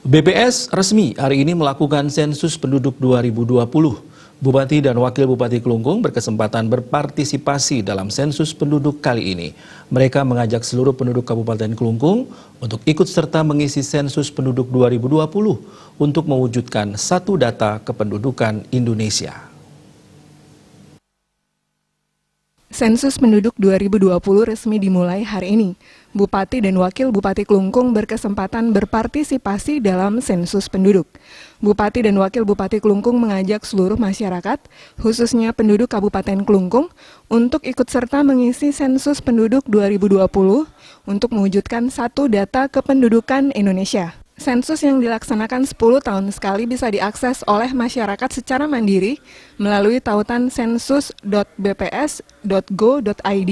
BPS resmi hari ini melakukan sensus penduduk 2020. Bupati dan Wakil Bupati Klungkung berkesempatan berpartisipasi dalam sensus penduduk kali ini. Mereka mengajak seluruh penduduk Kabupaten Klungkung untuk ikut serta mengisi sensus penduduk 2020 untuk mewujudkan satu data kependudukan Indonesia. Sensus penduduk 2020 resmi dimulai hari ini. Bupati dan Wakil Bupati Klungkung berkesempatan berpartisipasi dalam sensus penduduk. Bupati dan Wakil Bupati Klungkung mengajak seluruh masyarakat, khususnya penduduk Kabupaten Klungkung, untuk ikut serta mengisi sensus penduduk 2020 untuk mewujudkan satu data kependudukan Indonesia. Sensus yang dilaksanakan 10 tahun sekali bisa diakses oleh masyarakat secara mandiri melalui tautan sensus.bps.go.id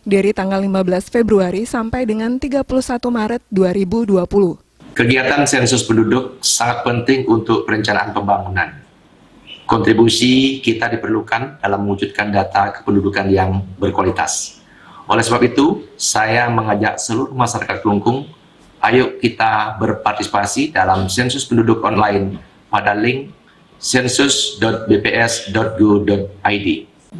dari tanggal 15 Februari sampai dengan 31 Maret 2020. Kegiatan sensus penduduk sangat penting untuk perencanaan pembangunan. Kontribusi kita diperlukan dalam mewujudkan data kependudukan yang berkualitas. Oleh sebab itu, saya mengajak seluruh masyarakat Klungkung, ayo kita berpartisipasi dalam sensus penduduk online pada link sensus.bps.go.id.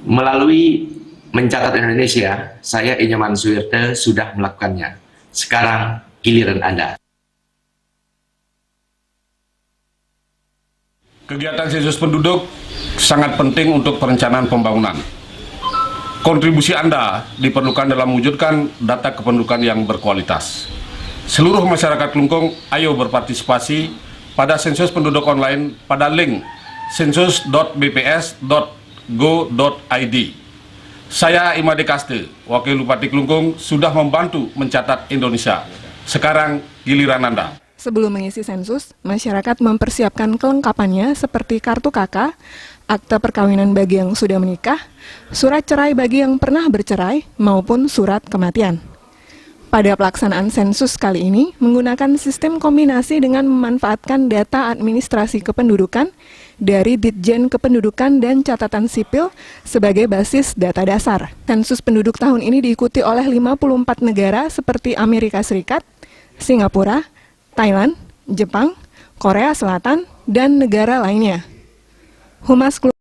Melalui Mencatat Indonesia, saya Inyoman Suwirte sudah melakukannya. Sekarang giliran Anda. Kegiatan sensus penduduk sangat penting untuk perencanaan pembangunan. Kontribusi Anda diperlukan dalam mewujudkan data kependudukan yang berkualitas. Seluruh masyarakat Klungkung, ayo berpartisipasi pada sensus penduduk online pada link sensus.bps.go.id. Saya Imade Kaste, Wakil Bupati Klungkung, sudah membantu mencatat Indonesia. Sekarang giliran Anda. Sebelum mengisi sensus, masyarakat mempersiapkan kelengkapannya seperti kartu KK, akta perkawinan bagi yang sudah menikah, surat cerai bagi yang pernah bercerai, maupun surat kematian. Pada pelaksanaan sensus kali ini, menggunakan sistem kombinasi dengan memanfaatkan data administrasi kependudukan dari Ditjen Kependudukan dan Catatan Sipil sebagai basis data dasar. Sensus penduduk tahun ini diikuti oleh 54 negara seperti Amerika Serikat, Singapura, Thailand, Jepang, Korea Selatan, dan negara lainnya. Humas